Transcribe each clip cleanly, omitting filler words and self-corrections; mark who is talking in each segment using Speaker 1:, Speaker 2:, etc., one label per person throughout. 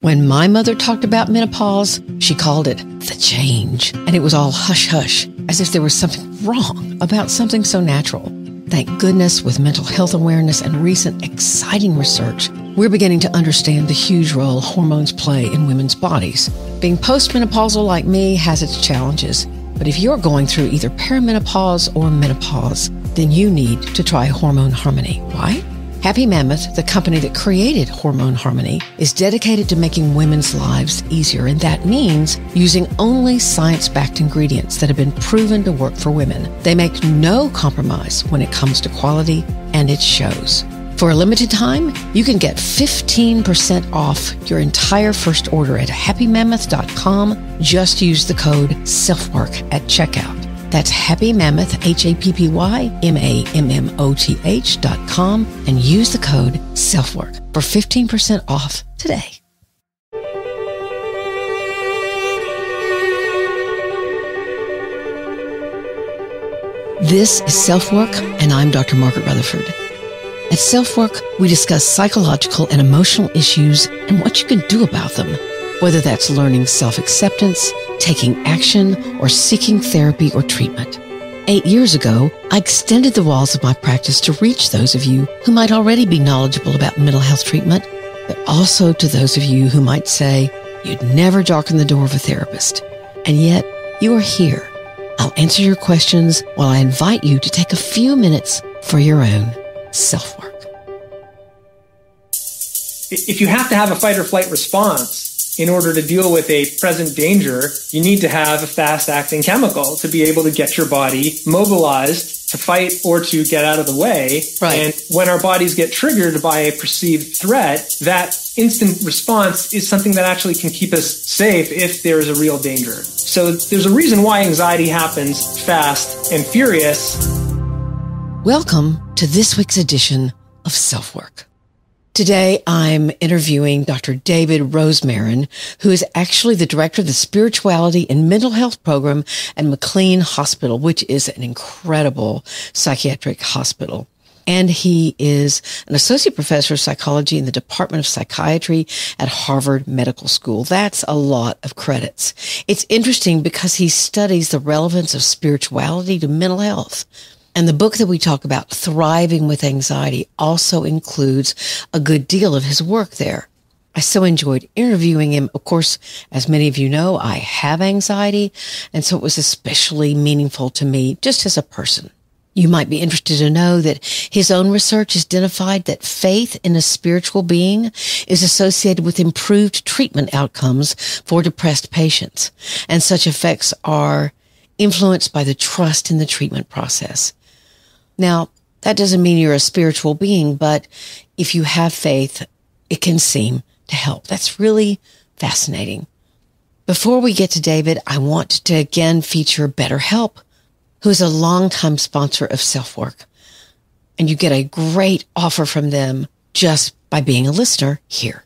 Speaker 1: When my mother talked about menopause, she called it the change, and it was all hush-hush, as if there was something wrong about something so natural. Thank goodness, with mental health awareness and recent exciting research, we're beginning to understand the huge role hormones play in women's bodies. Being postmenopausal like me has its challenges, but if you're going through either perimenopause or menopause, then you need to try Hormone Harmony. Why? Happy Mammoth, the company that created Hormone Harmony, is dedicated to making women's lives easier, and that means using only science-backed ingredients that have been proven to work for women. They make no compromise when it comes to quality, and it shows. For a limited time, you can get 15% off your entire first order at happymammoth.com. Just use the code SELFWORK at checkout. That's Happy Mammoth, HappyMammoth.com, and use the code SELFWORK for 15% off today. This is SelfWork, and I'm Dr. Margaret Rutherford. At SelfWork, we discuss psychological and emotional issues and what you can do about them, whether that's learning self-acceptance, taking action, or seeking therapy or treatment. 8 years ago, I extended the walls of my practice to reach those of you who might already be knowledgeable about mental health treatment, but also to those of you who might say you'd never darken the door of a therapist. And yet, you are here. I'll answer your questions while I invite you to take a few minutes for your own self-work.
Speaker 2: If you have to have a fight or flight response in order to deal with a present danger, you need to have a fast-acting chemical to be able to get your body mobilized to fight or to get out of the way.
Speaker 1: Right.
Speaker 2: And when our bodies get triggered by a perceived threat, that instant response is something that actually can keep us safe if there is a real danger. So there's a reason why anxiety happens fast and furious.
Speaker 1: Welcome to this week's edition of SelfWork. Today, I'm interviewing Dr. David Rosemarin, who is actually the director of the Spirituality and Mental Health Program at McLean Hospital, which is an incredible psychiatric hospital. And he is an associate professor of psychology in the Department of Psychiatry at Harvard Medical School. That's a lot of credits. It's interesting because he studies the relevance of spirituality to mental health. And the book that we talk about, Thriving with Anxiety, also includes a good deal of his work there. I so enjoyed interviewing him. Of course, as many of you know, I have anxiety, and so it was especially meaningful to me just as a person. You might be interested to know that his own research has identified that faith in a spiritual being is associated with improved treatment outcomes for depressed patients, and such effects are influenced by the trust in the treatment process. Now, that doesn't mean you're a spiritual being, but if you have faith, it can seem to help. That's really fascinating. Before we get to David, I want to again feature BetterHelp, who is a longtime sponsor of SelfWork. And you get a great offer from them just by being a listener here.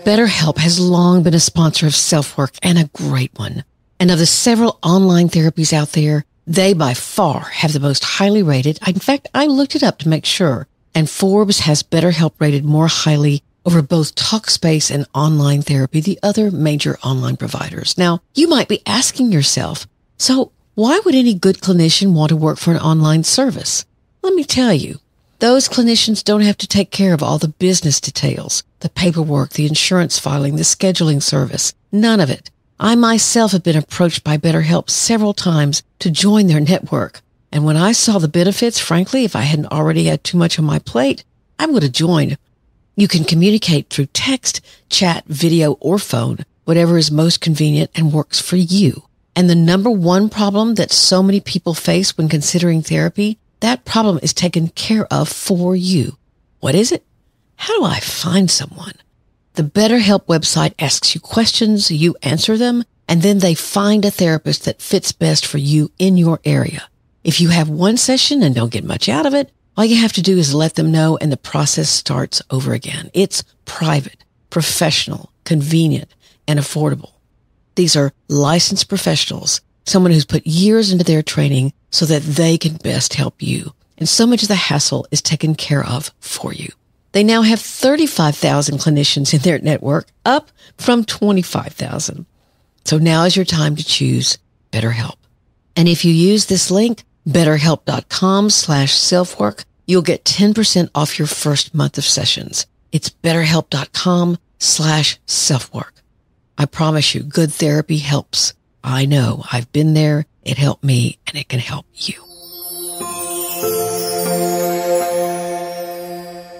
Speaker 1: BetterHelp has long been a sponsor of SelfWork, and a great one. And of the several online therapies out there, they by far have the most highly rated. In fact, I looked it up to make sure. And Forbes has BetterHelp rated more highly over both Talkspace and Online Therapy, the other major online providers. Now, you might be asking yourself, so why would any good clinician want to work for an online service? Let me tell you, those clinicians don't have to take care of all the business details, the paperwork, the insurance filing, the scheduling service. None of it. I myself have been approached by BetterHelp several times to join their network. And when I saw the benefits, frankly, if I hadn't already had too much on my plate, I would have joined. You can communicate through text, chat, video, or phone, whatever is most convenient and works for you. And the number one problem that so many people face when considering therapy, that problem is taken care of for you. What is it? How do I find someone? The BetterHelp website asks you questions, you answer them, and then they find a therapist that fits best for you in your area. If you have one session and don't get much out of it, all you have to do is let them know and the process starts over again. It's private, professional, convenient, and affordable. These are licensed professionals, someone who's put years into their training so that they can best help you. and so much of the hassle is taken care of for you. They now have 35,000 clinicians in their network, up from 25,000. So now is your time to choose BetterHelp. And if you use this link, betterhelp.com/selfwork, you'll get 10% off your first month of sessions. It's betterhelp.com/selfwork. I promise you, good therapy helps. I know. I've been there. It helped me, and it can help you.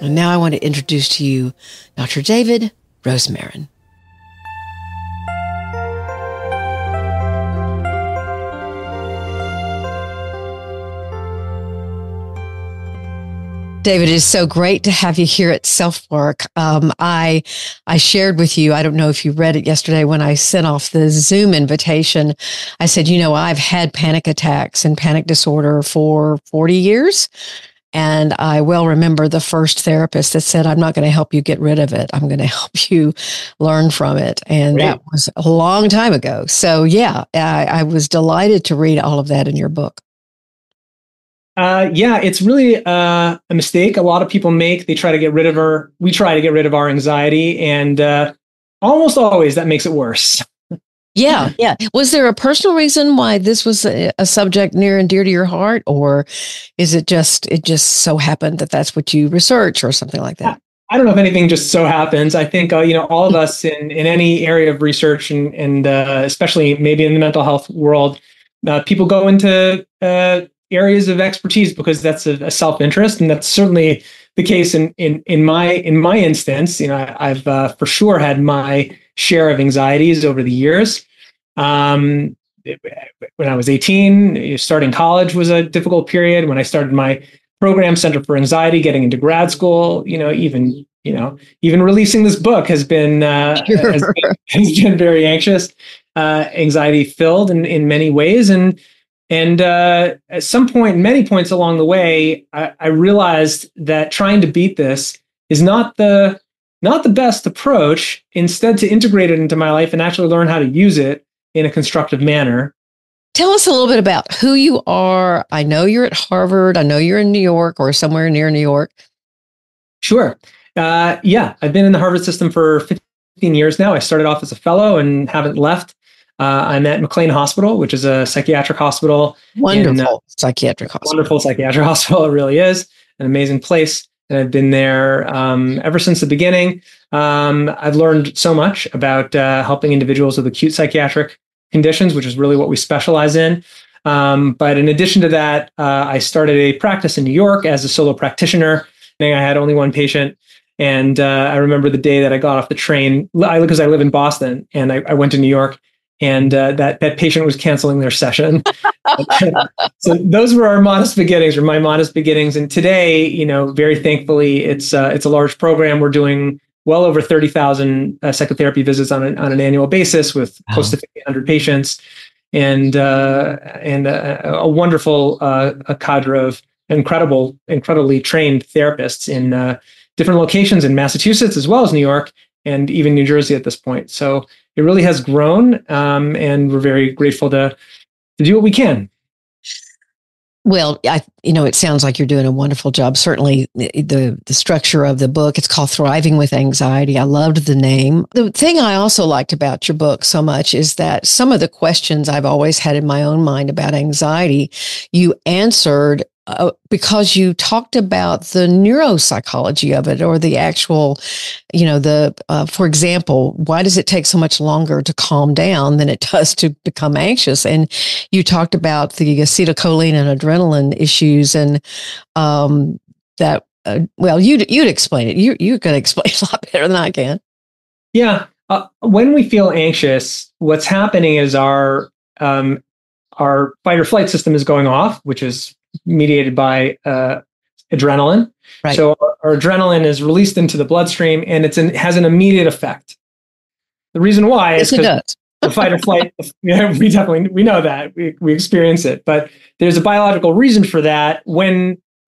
Speaker 1: And now I want to introduce to you Dr. David Rosemarin. David, it is so great to have you here at SelfWork. I shared with you, I don't know if you read it yesterday when I sent off the Zoom invitation. I said, I've had panic attacks and panic disorder for 40 years. And I well remember the first therapist that said, I'm not going to help you get rid of it. I'm going to help you learn from it. And
Speaker 2: Great.
Speaker 1: That was a long time ago. So yeah, I was delighted to read all of that in your book.
Speaker 2: It's really a mistake a lot of people make. We try to get rid of our anxiety, and almost always that makes it worse.
Speaker 1: Yeah. Was there a personal reason why this was a subject near and dear to your heart, or is it just so happened that that's what you research or something like that?
Speaker 2: I don't know if anything just so happens. I think all of us in any area of research and especially maybe in the mental health world, people go into areas of expertise because that's a self-interest, and that's certainly the case in my instance. I've for sure had my share of anxieties over the years. When I was 18, starting college was a difficult period. When I started my program, Center for Anxiety, getting into grad school, even releasing this book has been has been very anxious, anxiety filled in many ways, and at some point, many points along the way, I realized that trying to beat this is not the best approach. Instead, to integrate it into my life and actually learn how to use it in a constructive manner.
Speaker 1: Tell us a little bit about who you are. I know you're at Harvard. I know you're in New York or somewhere near New York.
Speaker 2: Sure. I've been in the Harvard system for 15 years now. I started off as a fellow and haven't left. I'm at McLean Hospital, which is a psychiatric hospital.
Speaker 1: Wonderful psychiatric hospital.
Speaker 2: Wonderful psychiatric hospital. It really is an amazing place. And I've been there ever since the beginning. I've learned so much about helping individuals with acute psychiatric conditions, which is really what we specialize in. But in addition to that, I started a practice in New York as a solo practitioner. I had only one patient. And I remember the day that I got off the train, because I live in Boston, and I went to New York. And that patient was canceling their session. So those were our modest beginnings, or my modest beginnings. And today, very thankfully, it's a large program. We're doing well over 30,000 psychotherapy visits on an annual basis with close to 1,500 patients, and a wonderful cadre of incredibly trained therapists in different locations in Massachusetts as well as New York and even New Jersey at this point. So it really has grown, and we're very grateful to do what we can.
Speaker 1: Well, it sounds like you're doing a wonderful job. Certainly the structure of the book, it's called Thriving with Anxiety. I loved the name. The thing I also liked about your book so much is that some of the questions I've always had in my own mind about anxiety, you answered because you talked about the neuropsychology of it, or the actual, for example, why does it take so much longer to calm down than it does to become anxious? And you talked about the acetylcholine and adrenaline issues, and you'd explain it. You can explain it a lot better than I can.
Speaker 2: Yeah. When we feel anxious, what's happening is our fight or flight system is going off, which is mediated by adrenaline. Right. So our adrenaline is released into the bloodstream, and it has an immediate effect. The reason why is because the fight or flight, we know that we experience it, but there's a biological reason for that.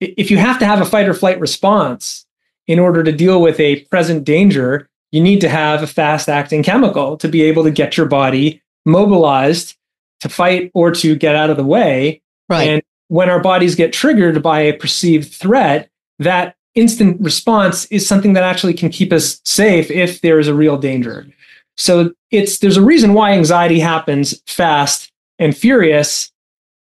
Speaker 2: If you have to have a fight or flight response in order to deal with a present danger, you need to have a fast acting chemical to be able to get your body mobilized to fight or to get out of the way.
Speaker 1: Right.
Speaker 2: And when our bodies get triggered by a perceived threat, that instant response is something that actually can keep us safe if there is a real danger. So there's a reason why anxiety happens fast and furious.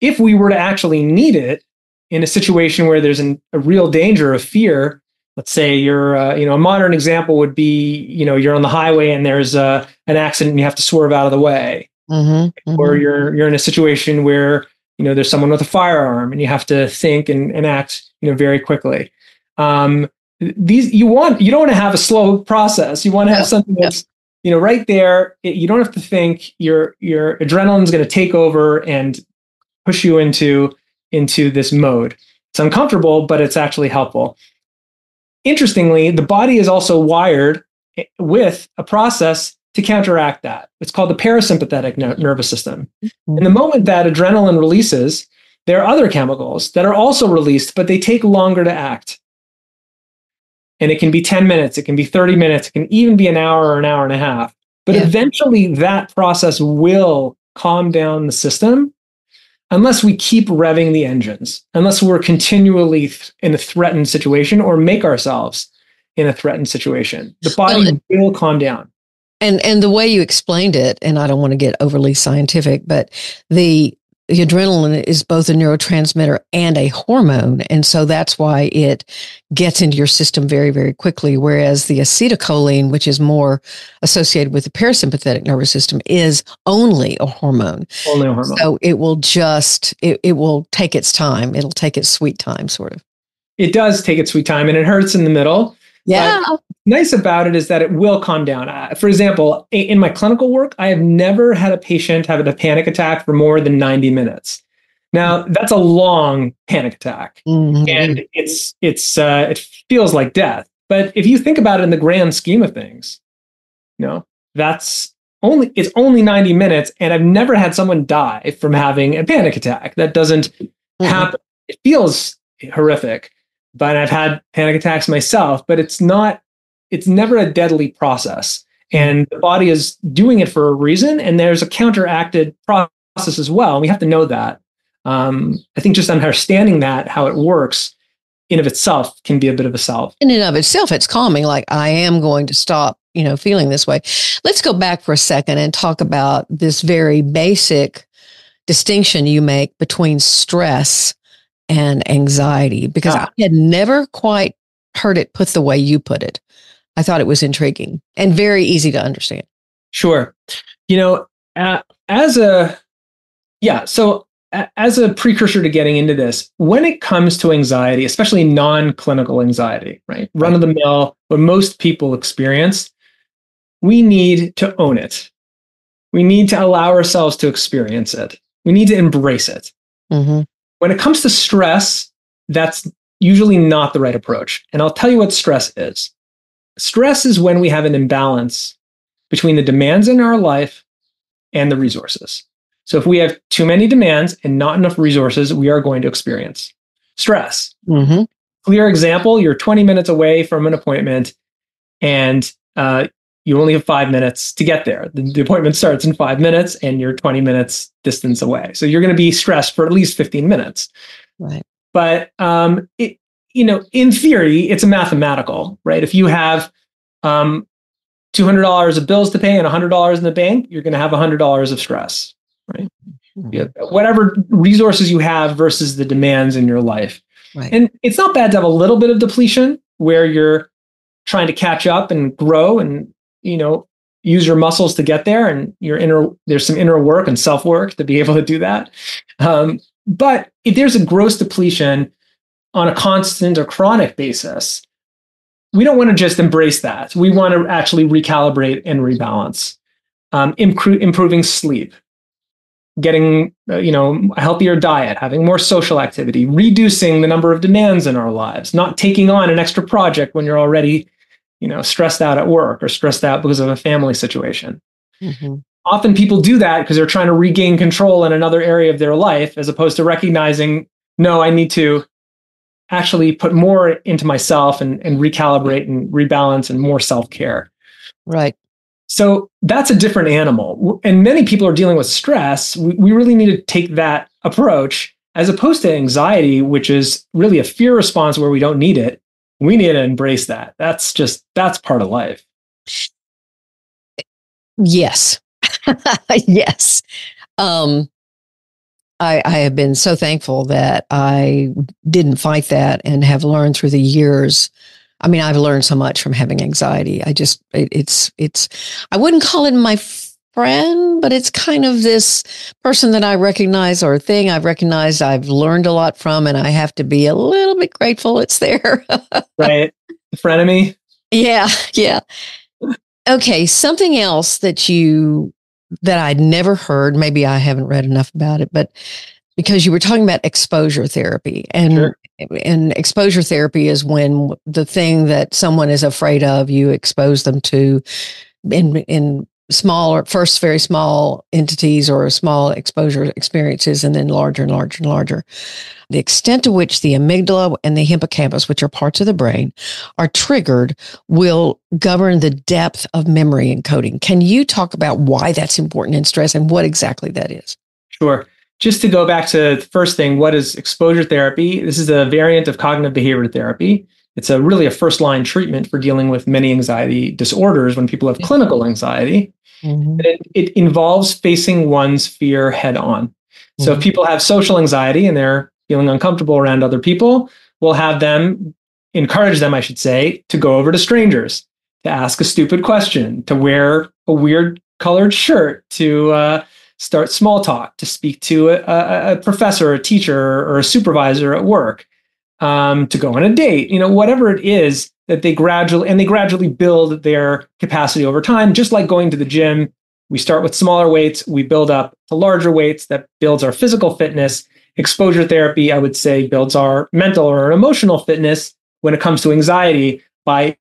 Speaker 2: If we were to actually need it in a situation where there's a real danger of fear, let's say a modern example would be, you're on the highway and there's an accident and you have to swerve out of the way. Or you're in a situation where, there's someone with a firearm and you have to think and act, very quickly. You don't want to have a slow process. You want to have something that's, right there. You don't have to think. Your adrenaline is going to take over and push you into this mode. It's uncomfortable, but it's actually helpful. Interestingly, the body is also wired with a process to counteract that. It's called the parasympathetic nervous system. And the moment that adrenaline releases, there are other chemicals that are also released, but they take longer to act. And it can be 10 minutes, it can be 30 minutes, it can even be an hour or an hour and a half. But eventually that process will calm down the system unless we keep revving the engines, unless we're continually in a threatened situation or make ourselves in a threatened situation. The body will calm down.
Speaker 1: And the way you explained it, and I don't want to get overly scientific, but the adrenaline is both a neurotransmitter and a hormone. And so that's why it gets into your system very, very quickly. Whereas the acetylcholine, which is more associated with the parasympathetic nervous system, is only a hormone.
Speaker 2: Only a hormone.
Speaker 1: So it will it will take its time. It'll take its sweet time, sort of.
Speaker 2: It does take its sweet time and it hurts in the middle.
Speaker 1: Yeah.
Speaker 2: But nice about it is that it will calm down. For example, in my clinical work, I have never had a patient have a panic attack for more than 90 minutes. Now, that's a long panic attack, and it feels like death. But if you think about it in the grand scheme of things, it's only 90 minutes, and I've never had someone die from having a panic attack. That doesn't happen. It feels horrific. But I've had panic attacks myself, but it's never a deadly process. And the body is doing it for a reason. And there's a counteracted process as well. And we have to know that. I think just understanding that, how it works in of itself can be a bit of a self.
Speaker 1: In and of itself, it's calming. Like, I am going to stop, feeling this way. Let's go back for a second and talk about this very basic distinction you make between stress and anxiety, because I had never quite heard it put the way you put it. I thought it was intriguing and very easy to understand.
Speaker 2: Sure. As a precursor to getting into this, when it comes to anxiety, especially non-clinical anxiety, right? Run of the mill, what most people experience, we need to own it. We need to allow ourselves to experience it. We need to embrace it. When it comes to stress, that's usually not the right approach. And I'll tell you what stress is. Stress is when we have an imbalance between the demands in our life and the resources. So if we have too many demands and not enough resources, we are going to experience stress. Clear example, you're 20 minutes away from an appointment and you only have 5 minutes to get there. The appointment starts in 5 minutes and you're 20 minutes distance away. So you're going to be stressed for at least 15 minutes.
Speaker 1: Right.
Speaker 2: But, in theory, it's a mathematical, right? If you have $200 of bills to pay and $100 in the bank, you're going to have $100 of stress, right? Whatever resources you have versus the demands in your life.
Speaker 1: Right.
Speaker 2: And it's not bad to have a little bit of depletion where you're trying to catch up and grow and, use your muscles to get there. And there's some inner work and self-work to be able to do that. But if there's a gross depletion on a constant or chronic basis, we don't want to just embrace that. We want to actually recalibrate and rebalance, improving sleep, getting a healthier diet, having more social activity, reducing the number of demands in our lives, not taking on an extra project when you're already stressed out at work or stressed out because of a family situation. Often people do that because they're trying to regain control in another area of their life, as opposed to recognizing, no, I need to actually put more into myself and recalibrate and rebalance and more self-care.
Speaker 1: Right.
Speaker 2: So that's a different animal. And many people are dealing with stress. We really need to take that approach as opposed to anxiety, which is really a fear response where we don't need it. We need to embrace that. That's part of life.
Speaker 1: Yes. Yes. I have been so thankful that I didn't fight that and have learned through the years. I mean, I've learned so much from having anxiety. I wouldn't call it my friend, but it's kind of this person that I recognize, or thing I've recognized I've learned a lot from, and I have to be a little bit grateful it's there.
Speaker 2: Right. The frenemy.
Speaker 1: Yeah. Yeah. Okay. Something else that I'd never heard, maybe I haven't read enough about it, but because you were talking about exposure therapy, and
Speaker 2: Sure.
Speaker 1: and exposure therapy is when the thing that someone is afraid of, you expose them to in smaller, first very small entities or small exposure experiences, and then larger and larger and larger. The extent to which the amygdala and the hippocampus, which are parts of the brain, are triggered will govern the depth of memory encoding. Can you talk about why that's important in stress and what exactly that is?
Speaker 2: Sure. Just to go back to the first thing, what is exposure therapy? This is a variant of cognitive behavior therapy. It's really a first-line treatment for dealing with many anxiety disorders when people have clinical anxiety. Mm-hmm. It involves facing one's fear head on. Mm-hmm. So if people have social anxiety and they're feeling uncomfortable around other people, we'll encourage them, I should say, to go over to strangers, to ask a stupid question, to wear a weird colored shirt, to start small talk, to speak to a professor, a teacher, or a supervisor at work, to go on a date, whatever it is that they gradually build their capacity over time. Just like going to the gym, we start with smaller weights, we build up to larger weights. That builds our physical fitness. Exposure therapy, I would say, builds our mental or emotional fitness when it comes to anxiety by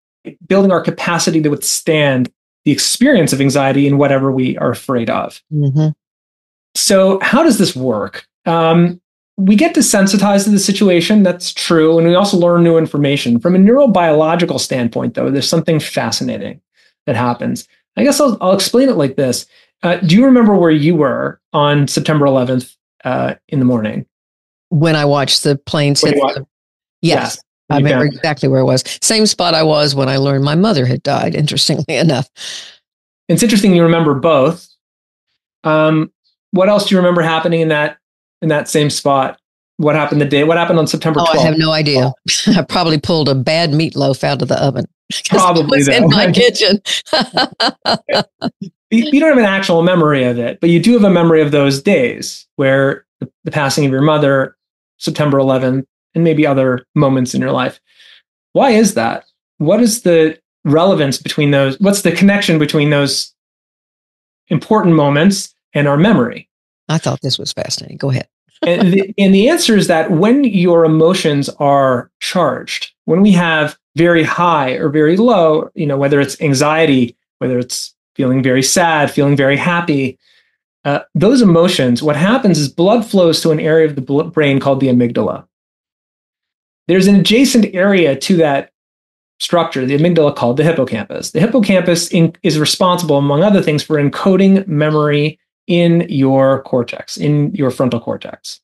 Speaker 2: building our capacity to withstand the experience of anxiety in whatever we are afraid of. Mm-hmm. So how does this work? We get desensitized to the situation. That's true. And we also learn new information. From a neurobiological standpoint, though, there's something fascinating that happens. I guess I'll explain it like this. Do you remember where you were on September 11th in the morning?
Speaker 1: When I watched the planes hit. Yes. I remember exactly where I was. Same spot I was when I learned my mother had died, interestingly enough.
Speaker 2: It's interesting you remember both. What else do you remember happening in that same spot? What happened on September 12th?
Speaker 1: I have no idea. I probably pulled a bad meatloaf out of the oven.
Speaker 2: Probably
Speaker 1: in my kitchen.
Speaker 2: You don't have an actual memory of it, but you do have a memory of those days where the passing of your mother, September 11th, and maybe other moments in your life. Why is that? What is the relevance between those? What's the connection between those important moments and our memory?
Speaker 1: I thought this was fascinating. Go ahead.
Speaker 2: and the answer is that when your emotions are charged, when we have very high or very low, whether it's anxiety, whether it's feeling very sad, feeling very happy, those emotions, what happens is blood flows to an area of the brain called the amygdala. There's an adjacent area to that structure, the amygdala, called the hippocampus. The hippocampus is responsible, among other things, for encoding memory in your cortex, in your frontal cortex.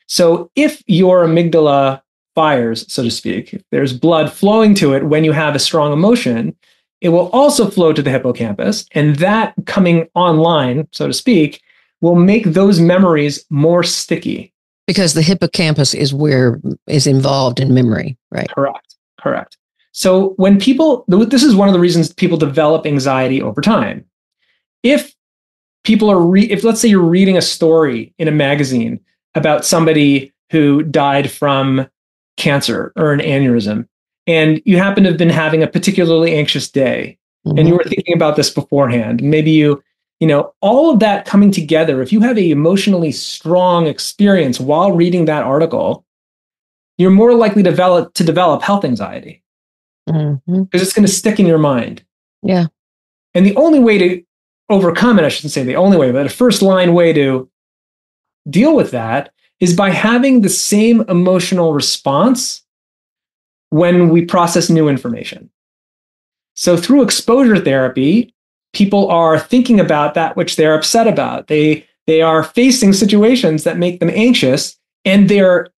Speaker 2: So if your amygdala fires, so to speak, if there's blood flowing to it when you have a strong emotion, it will also flow to the hippocampus, and that coming online, so to speak, will make those memories more sticky.
Speaker 1: Because the hippocampus is involved in memory, right?
Speaker 2: Correct. So when this is one of the reasons people develop anxiety over time. If let's say you're reading a story in a magazine about somebody who died from cancer or an aneurysm, and you happen to have been having a particularly anxious day, mm-hmm. and you were thinking about this beforehand, maybe all of that coming together, if you have an emotionally strong experience while reading that article, you're more likely to develop health anxiety, mm-hmm. because it's going to stick in your mind.
Speaker 1: Yeah.
Speaker 2: And the only way to overcome it, I shouldn't say the only way, but a first line way to deal with that is by having the same emotional response when we process new information. So through exposure therapy, people are thinking about that which they're upset about. They are facing situations that make them anxious, and they're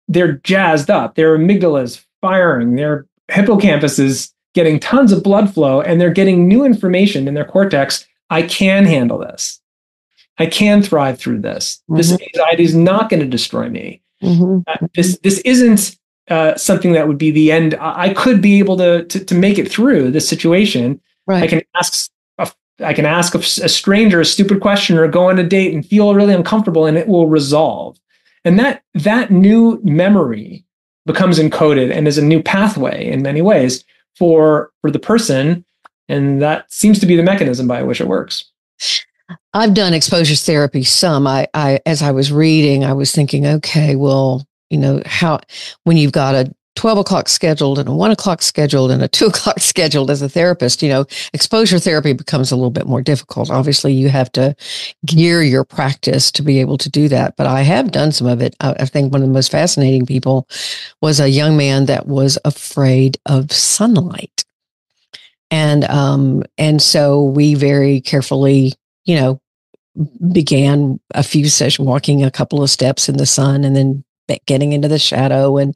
Speaker 2: jazzed up. Their amygdala's firing. Their hippocampus is getting tons of blood flow, and they're getting new information in their cortex. I can handle this. I can thrive through this. Mm-hmm. This anxiety is not going to destroy me. Mm-hmm. This isn't something that would be the end. I could be able to make it through this situation. Right. I can ask a stranger a stupid question or go on a date and feel really uncomfortable, and it will resolve. And that new memory becomes encoded and is a new pathway in many ways for the person. And that seems to be the mechanism by which it works.
Speaker 1: I've done exposure therapy some. I as I was reading, I was thinking, okay, well, when you've got a 12 o'clock scheduled and a 1 o'clock scheduled and a 2 o'clock scheduled as a therapist, exposure therapy becomes a little bit more difficult. Obviously, you have to gear your practice to be able to do that. But I have done some of it. I think one of the most fascinating people was a young man that was afraid of sunlight. And so we very carefully, began a few sessions, walking a couple of steps in the sun and then getting into the shadow and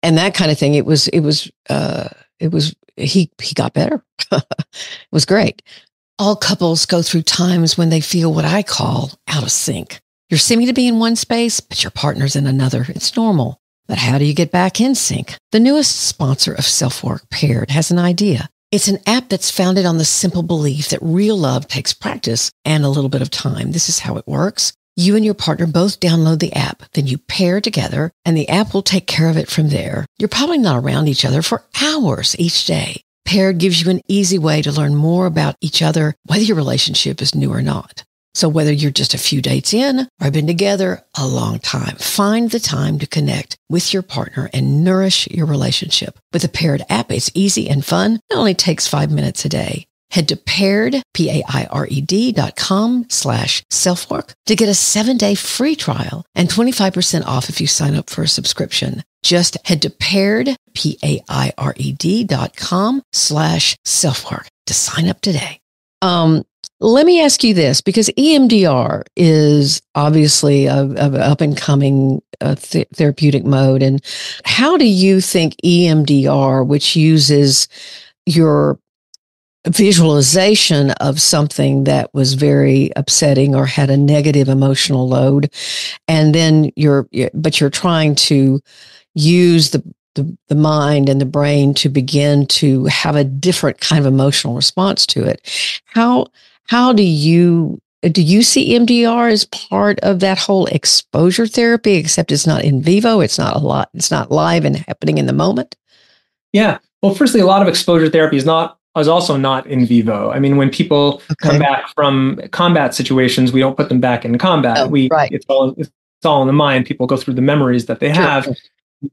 Speaker 1: that kind of thing. He got better. It was great. All couples go through times when they feel what I call out of sync. You're seeming to be in one space, but your partner's in another. It's normal. But how do you get back in sync? The newest sponsor of SelfWork, Paired, has an idea. It's an app that's founded on the simple belief that real love takes practice and a little bit of time. This is how it works. You and your partner both download the app, then you pair together, and the app will take care of it from there. You're probably not around each other for hours each day. Paired gives you an easy way to learn more about each other, whether your relationship is new or not. So whether you're just a few dates in or have been together a long time, find the time to connect with your partner and nourish your relationship. With the Paired app, it's easy and fun. It only takes 5 minutes a day. Head to paired, paired.com/selfwork to get a 7-day free trial and 25% off if you sign up for a subscription. Just head to paired, paired.com/selfwork to sign up today. Let me ask you this, because EMDR is obviously an up-and-coming therapeutic mode. And how do you think EMDR, which uses your visualization of something that was very upsetting or had a negative emotional load, and then you're trying to use the mind and the brain to begin to have a different kind of emotional response to it. How do you see EMDR as part of that whole exposure therapy, except it's not in vivo, it's not live and happening in the moment?
Speaker 2: Yeah. Well, firstly, a lot of exposure therapy is also not in vivo. I mean, when people come back from combat situations, we don't put them back in combat. Right. It's all in the mind. People go through the memories that they have,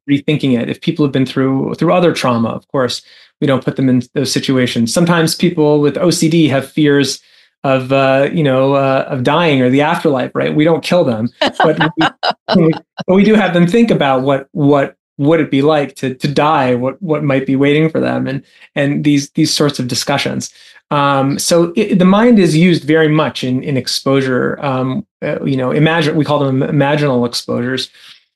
Speaker 2: rethinking it. If people have been through other trauma, of course, we don't put them in those situations. Sometimes people with OCD have fears of dying or the afterlife, right? We don't kill them, but we do have them think about what would it be like to die, what might be waiting for them, and these sorts of discussions. So the mind is used very much in exposure. We call them imaginal exposures.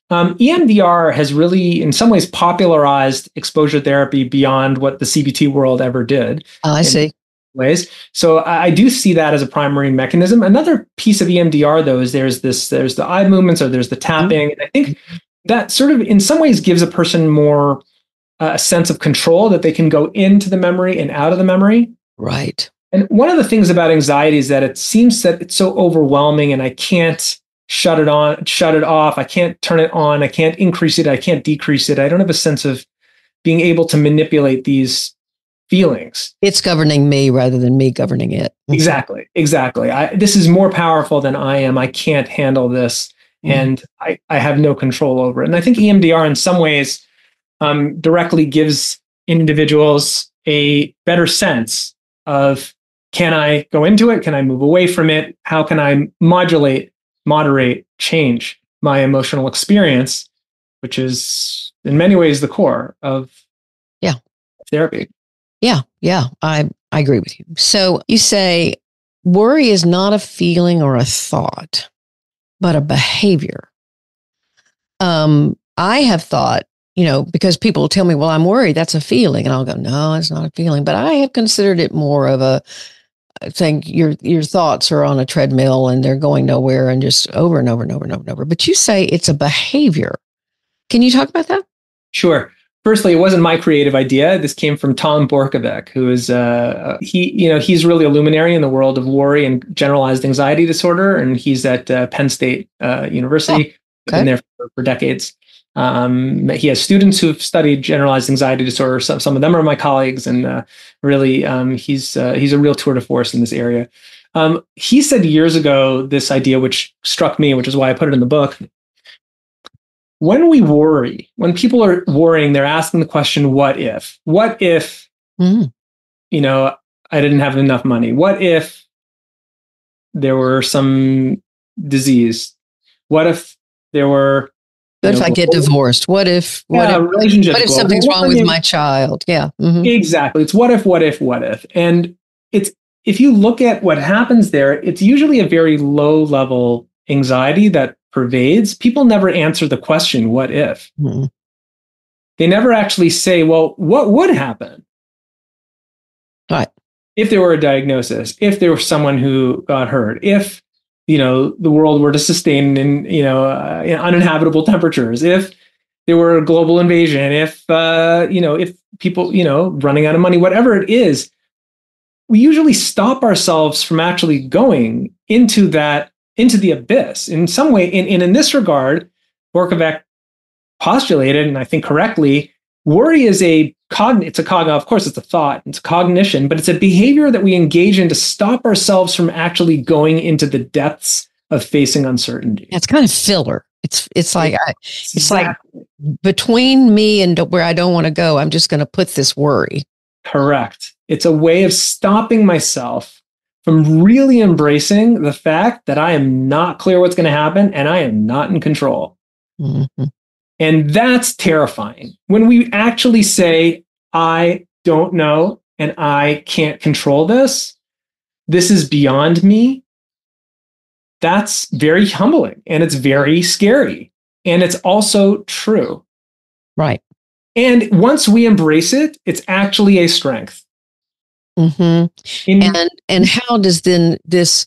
Speaker 2: EMDR has really, in some ways, popularized exposure therapy beyond what the CBT world ever did.
Speaker 1: Oh, I see.
Speaker 2: Ways. So I do see that as a primary mechanism. Another piece of EMDR, though, is there's the eye movements, or there's the tapping. And I think that sort of, in some ways, gives a person more a sense of control, that they can go into the memory and out of the memory.
Speaker 1: Right.
Speaker 2: And one of the things about anxiety is that it seems that it's so overwhelming, and I can't shut it off. I can't turn it on. I can't increase it. I can't decrease it. I don't have a sense of being able to manipulate these feelings.
Speaker 1: It's governing me rather than me governing it.
Speaker 2: Exactly. This is more powerful than I am. I can't handle this, and I have no control over it. And I think EMDR in some ways directly gives individuals a better sense of, can I go into it? Can I move away from it? How can I moderate, change my emotional experience, which is in many ways the core of therapy.
Speaker 1: Yeah, I agree with you. So you say worry is not a feeling or a thought, but a behavior. I have thought, because people tell me, well, I'm worried, that's a feeling. And I'll go, no, it's not a feeling. But I have considered it more of I think your thoughts are on a treadmill and they're going nowhere and just over and over and over and over and over. But you say it's a behavior. Can you talk about that?
Speaker 2: Sure. Firstly, it wasn't my creative idea. This came from Tom Borkovic, who is he's really a luminary in the world of worry and generalized anxiety disorder, and he's at Penn State University. Been there for decades. He has students who have studied generalized anxiety disorder. Some of them are my colleagues, and really, he's a real tour de force in this area. He said years ago this idea, which struck me, which is why I put it in the book. When we worry, when people are worrying, they're asking the question, what if? What if, I didn't have enough money? What if there were some disease? What if there were...
Speaker 1: What if I get divorced? What if something's wrong with my child? Yeah. Mm-hmm.
Speaker 2: Exactly. It's what if. And if you look at what happens there, it's usually a very low level anxiety that pervades. People never answer the question, what if? Mm-hmm. They never actually say, well, what would happen?
Speaker 1: Right.
Speaker 2: If there were a diagnosis, if there was someone who got hurt, if, the world were to sustain in uninhabitable temperatures, if there were a global invasion, if people, running out of money, whatever it is, we usually stop ourselves from actually going into the abyss in some way. And in this regard, Borkovic postulated, and I think correctly, worry is of course it's a thought, it's a cognition, but it's a behavior that we engage in to stop ourselves from actually going into the depths of facing uncertainty.
Speaker 1: It's kind of filler. It's like between me and where I don't want to go, I'm just going to put this worry.
Speaker 2: Correct. It's a way of stopping myself from really embracing the fact that I am not clear what's going to happen and I am not in control. Mm-hmm. And that's terrifying. When we actually say, I don't know and I can't control this is beyond me, that's very humbling and it's very scary. And it's also true.
Speaker 1: Right.
Speaker 2: And once we embrace it, it's actually a strength.
Speaker 1: Mm-hmm. And how does then this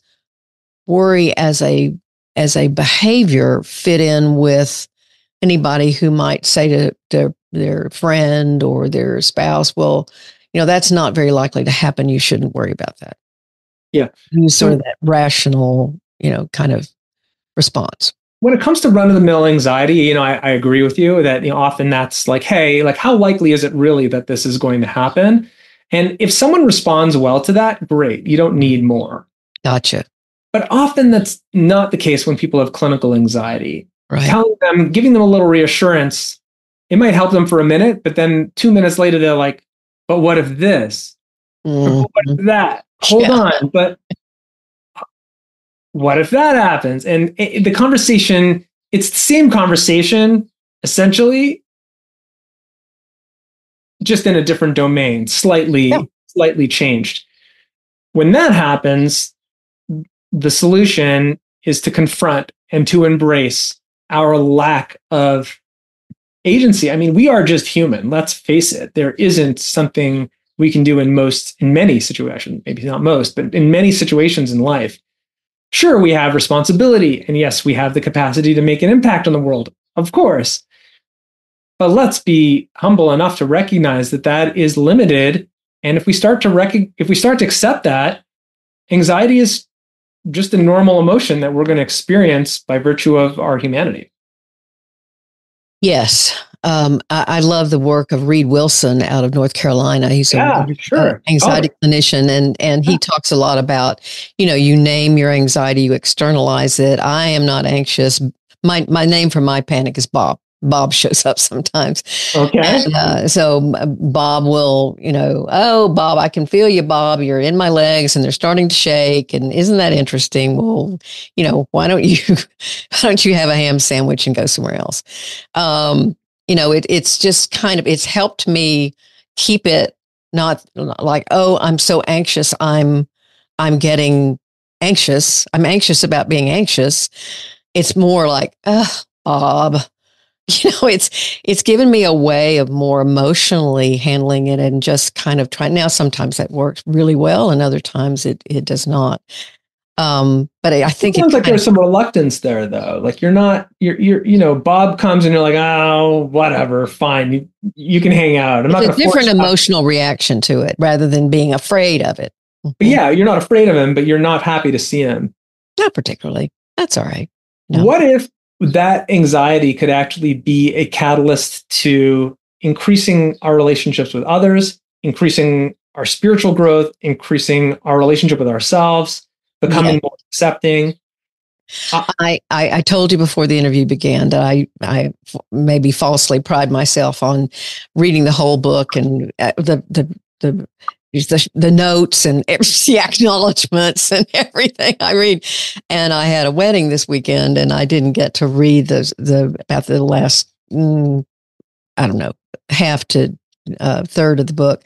Speaker 1: worry as a behavior fit in with anybody who might say to their friend or their spouse, well, that's not very likely to happen. You shouldn't worry about that.
Speaker 2: Yeah.
Speaker 1: Use sort of that rational, kind of response.
Speaker 2: When it comes to run-of-the-mill anxiety, I agree with you that, often that's like, hey, like how likely is it really that this is going to happen? And if someone responds well to that, great. You don't need more.
Speaker 1: Gotcha.
Speaker 2: But often that's not the case when people have clinical anxiety.
Speaker 1: Right.
Speaker 2: Telling them, giving them a little reassurance, it might help them for a minute, but then 2 minutes later, they're like, but what if this? Mm-hmm. What if that? Hold on, but what if that happens? And the conversation, it's the same conversation, essentially, just in a different domain, slightly changed. When that happens, the solution is to confront and to embrace our lack of agency. I mean, we are just human. Let's face it. There isn't something we can do in many situations, maybe not most, but in many situations in life. Sure, we have responsibility. And yes, we have the capacity to make an impact on the world, of course. But let's be humble enough to recognize that is limited. And if we start to accept that, anxiety is just a normal emotion that we're going to experience by virtue of our humanity.
Speaker 1: Yes. I love the work of Reed Wilson out of North Carolina. He's an anxiety clinician, and he talks a lot about, you name your anxiety, you externalize it. I am not anxious. My name for my panic is Bob. Bob shows up sometimes.
Speaker 2: Okay.
Speaker 1: And, so Bob will, oh, Bob, I can feel you, Bob. You're in my legs and they're starting to shake. And isn't that interesting? Well, why don't you have a ham sandwich and go somewhere else? It's just kind of, it's helped me keep it not like, oh, I'm so anxious. I'm getting anxious. I'm anxious about being anxious. It's more like, Bob, it's given me a way of more emotionally handling it and just kind of trying. Now, sometimes that works really well, and other times it does not. But I think
Speaker 2: it sounds like there's some reluctance there, though. Like Bob comes and you're like, oh, whatever, fine, you can hang out. I'm not going to
Speaker 1: force a different emotional reaction to it rather than being afraid of it.
Speaker 2: But yeah, you're not afraid of him, but you're not happy to see him.
Speaker 1: Not particularly. That's all right. No.
Speaker 2: What if that anxiety could actually be a catalyst to increasing our relationships with others, increasing our spiritual growth, increasing our relationship with ourselves, becoming more accepting?
Speaker 1: I told you before the interview began that I maybe falsely pride myself on reading the whole book and the notes and the acknowledgments and everything I read. And I had a wedding this weekend, and I didn't get to read about the last, half to third of the book.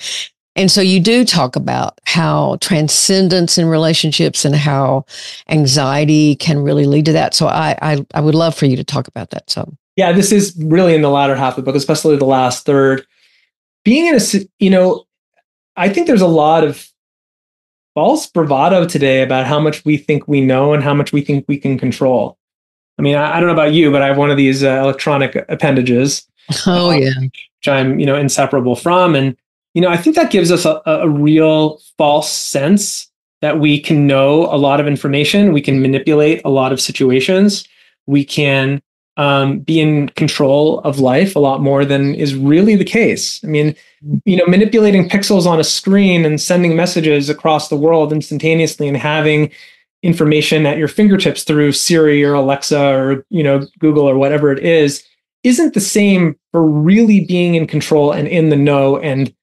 Speaker 1: And so you do talk about how transcendence in relationships and how anxiety can really lead to that. So I would love for you to talk about that some.
Speaker 2: Yeah, this is really in the latter half of the book, especially the last third. Being in I think there's a lot of false bravado today about how much we think we know and how much we think we can control. I mean, I don't know about you, but I have one of these electronic appendages.
Speaker 1: Oh, yeah.
Speaker 2: Which I'm, inseparable from. And, I think that gives us a real false sense that we can know a lot of information. We can manipulate a lot of situations. We can be in control of life a lot more than is really the case. I mean, manipulating pixels on a screen and sending messages across the world instantaneously and having information at your fingertips through Siri or Alexa or, Google or whatever it is, isn't the same for really being in control and in the know. And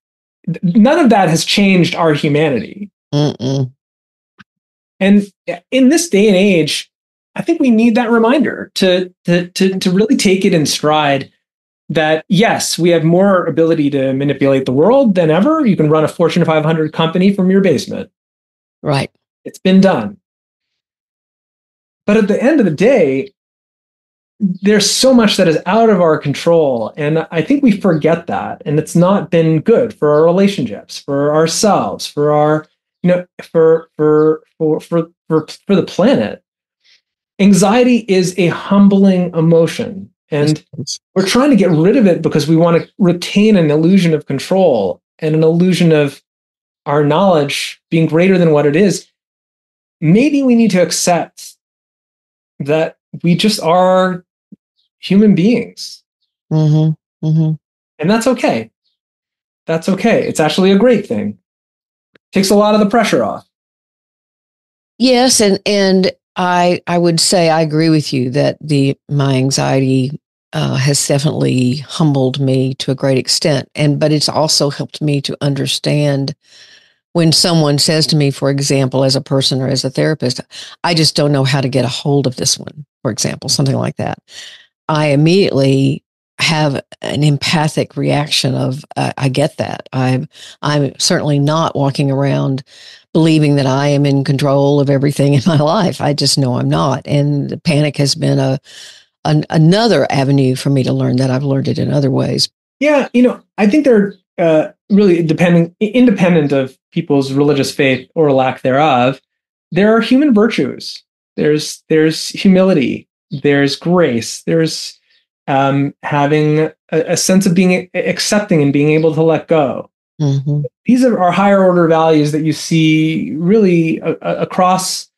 Speaker 2: none of that has changed our humanity.
Speaker 1: Mm-mm.
Speaker 2: And in this day and age, I think we need that reminder to really take it in stride that, yes, we have more ability to manipulate the world than ever. You can run a Fortune 500 company from your basement.
Speaker 1: Right.
Speaker 2: It's been done. But at the end of the day, there's so much that is out of our control. And I think we forget that. And it's not been good for our relationships, for ourselves, for our, for the planet. Anxiety is a humbling emotion. And we're trying to get rid of it because we want to retain an illusion of control and an illusion of our knowledge being greater than what it is. Maybe we need to accept that we just are human beings.
Speaker 1: Mm-hmm. Mm-hmm.
Speaker 2: And that's okay. That's okay. It's actually a great thing. Takes a lot of the pressure off.
Speaker 1: Yes, and I would say I agree with you that my anxiety has definitely humbled me to a great extent, but it's also helped me to understand when someone says to me, for example, as a person or as a therapist, I just don't know how to get a hold of this one, for example, something like that. I immediately have an empathic reaction of, I get that. I'm certainly not walking around believing that I am in control of everything in my life. I just know I'm not. And the panic has been another avenue for me to learn that. I've learned it in other ways.
Speaker 2: Yeah. I think they're really independent of people's religious faith or lack thereof. There are human virtues. There's humility. There's grace. There's having a sense of being accepting and being able to let go.
Speaker 1: Mm-hmm.
Speaker 2: These are our higher order values that you see really across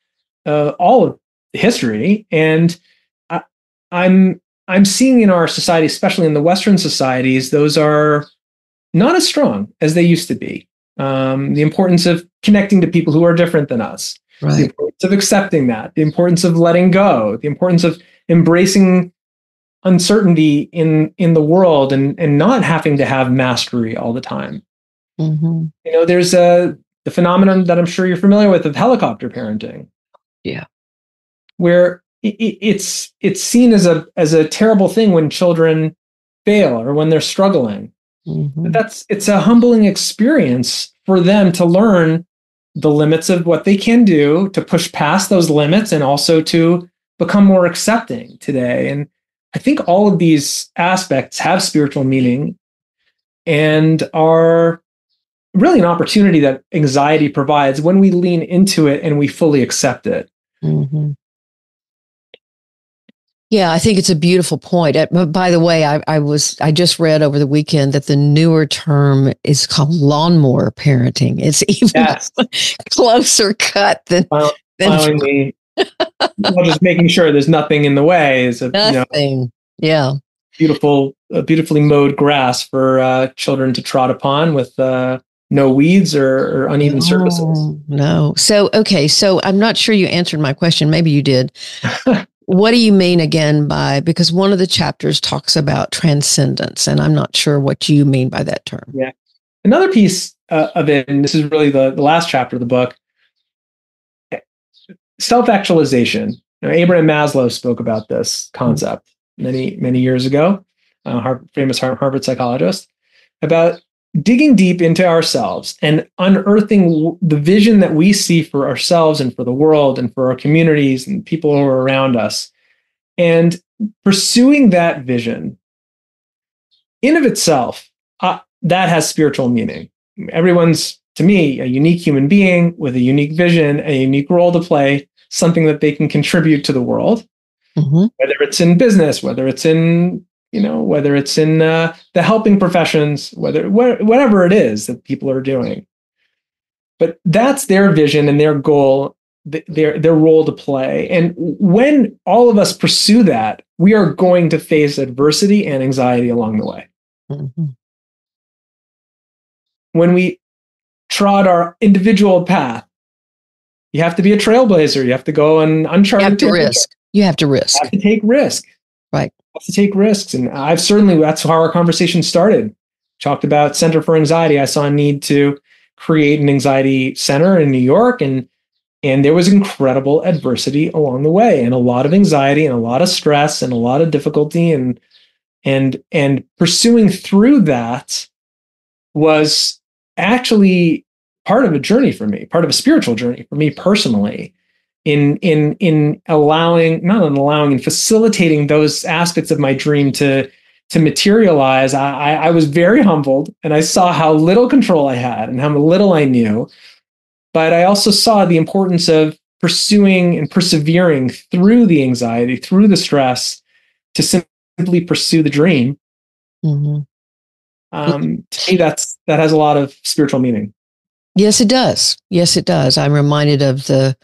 Speaker 2: all of history. And I'm seeing in our society, especially in the Western societies, those are not as strong as they used to be. The importance of connecting to people who are different than us.
Speaker 1: Right.
Speaker 2: The importance of accepting that, the importance of letting go, the importance of embracing uncertainty in the world and not having to have mastery all the time.
Speaker 1: Mm-hmm.
Speaker 2: There's the phenomenon that I'm sure you're familiar with of helicopter parenting.
Speaker 1: Yeah.
Speaker 2: Where it's seen as a terrible thing when children fail or when they're struggling.
Speaker 1: Mm-hmm.
Speaker 2: But it's a humbling experience for them to learn the limits of what they can do, to push past those limits, and also to become more accepting today. And I think all of these aspects have spiritual meaning and are really an opportunity that anxiety provides when we lean into it and we fully accept it.
Speaker 1: Mm-hmm. Yeah, I think it's a beautiful point. By the way, I just read over the weekend that the newer term is called lawnmower parenting. It's even closer cut than
Speaker 2: allowing me, just making sure there's nothing in the way is
Speaker 1: nothing. Yeah,
Speaker 2: beautifully mowed grass for children to trot upon with no weeds or uneven surfaces.
Speaker 1: No. So I'm not sure you answered my question. Maybe you did. What do you mean again because one of the chapters talks about transcendence, and I'm not sure what you mean by that term.
Speaker 2: Yeah. Another piece of it, and this is really the last chapter of the book, self-actualization. Abraham Maslow spoke about this concept many years ago, famous Harvard psychologist, about digging deep into ourselves and unearthing the vision that we see for ourselves and for the world and for our communities and people who are around us, and pursuing that vision in of itself, that has spiritual meaning. Everyone's, to me, a unique human being with a unique vision, a unique role to play, something that they can contribute to the world, whether it's in business, whether it's in the helping professions, whatever it is that people are doing. But that's their vision and their goal, their role to play. And when all of us pursue that, we are going to face adversity and anxiety along the way. Mm-hmm. When we trod our individual path, you have to be a trailblazer. You have to go on uncharted territory.
Speaker 1: You have to risk.
Speaker 2: You have to take risk.
Speaker 1: Right.
Speaker 2: You have to take risks. And that's how our conversation started. Talked about Center for Anxiety. I saw a need to create an anxiety center in New York. And there was incredible adversity along the way, and a lot of anxiety and a lot of stress and a lot of difficulty. And pursuing through that was actually part of a journey for me, part of a spiritual journey for me personally, in facilitating those aspects of my dream to materialize. I was very humbled, and I saw how little control I had and how little I knew. But I also saw the importance of pursuing and persevering through the anxiety, through the stress, to simply pursue the dream. Mm-hmm. To me, that has a lot of spiritual meaning.
Speaker 1: Yes, it does. Yes, it does. I'm reminded of the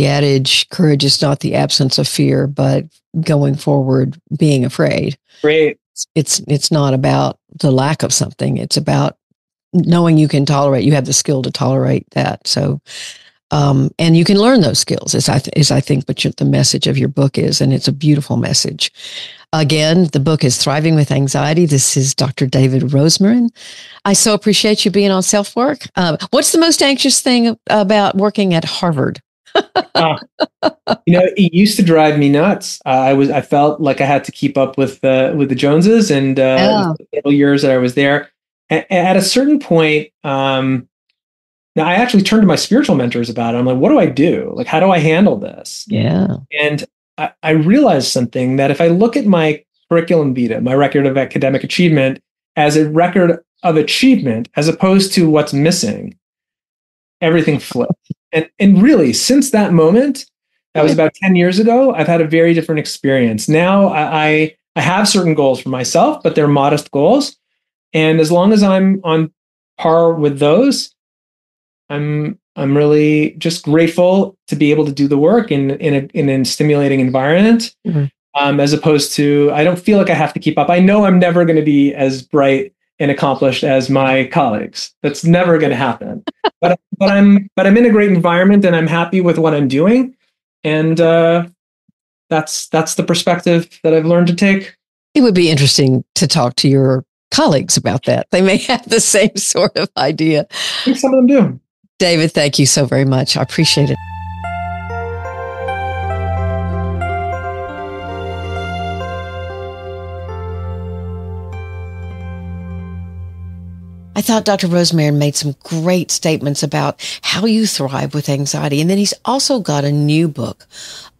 Speaker 1: adage, courage is not the absence of fear, but going forward, being afraid.
Speaker 2: Great.
Speaker 1: It's not about the lack of something. It's about knowing you have the skill to tolerate that. So, and you can learn those skills is I think what the message of your book is. And it's a beautiful message. Again, the book is Thriving with Anxiety. This is Dr. David Rosemarin. I so appreciate you being on SelfWork. What's the most anxious thing about working at Harvard?
Speaker 2: It used to drive me nuts. I felt like I had to keep up with the Joneses, and several years that I was there. At a certain point, now I actually turned to my spiritual mentors about it. I'm like, what do I do? Like, how do I handle this?
Speaker 1: Yeah.
Speaker 2: And I realized something, that if I look at my curriculum vitae, my record of academic achievement, as a record of achievement, as opposed to what's missing, everything flipped. And really, since that moment, that was about 10 years ago, I've had a very different experience. Now I have certain goals for myself, but they're modest goals. And as long as I'm on par with those, I'm really just grateful to be able to do the work in a stimulating environment, as opposed to, I don't feel like I have to keep up. I know I'm never going to be as bright and accomplished as my colleagues. That's never going to happen. But I'm in a great environment, and I'm happy with what I'm doing, and that's the perspective that I've learned to take.
Speaker 1: It would be interesting to talk to your colleagues about that. They may have the same sort of idea.
Speaker 2: I think some of them do.
Speaker 1: David, thank you so very much. I appreciate it. I thought Dr. Rosemarin made some great statements about how you thrive with anxiety. And then he's also got a new book,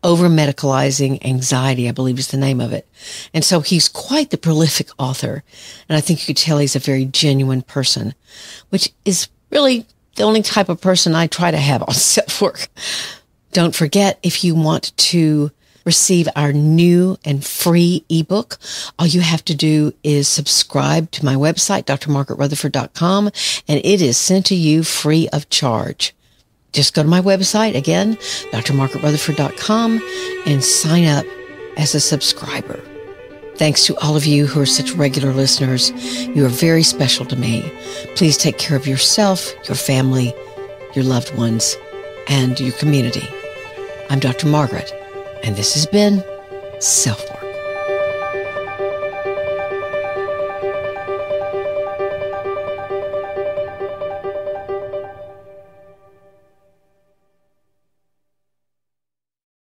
Speaker 1: Over Medicalizing Anxiety, I believe is the name of it. And so he's quite the prolific author. And I think you could tell he's a very genuine person, which is really the only type of person I try to have on SelfWork. Don't forget, if you want to receive our new and free ebook, all you have to do is subscribe to my website, drmargaretrutherford.com, and it is sent to you free of charge. Just go to my website, again, drmargaretrutherford.com, and sign up as a subscriber. Thanks to all of you who are such regular listeners. You are very special to me. Please take care of yourself, your family, your loved ones, and your community. I'm Dr. Margaret, and this has been SelfWork.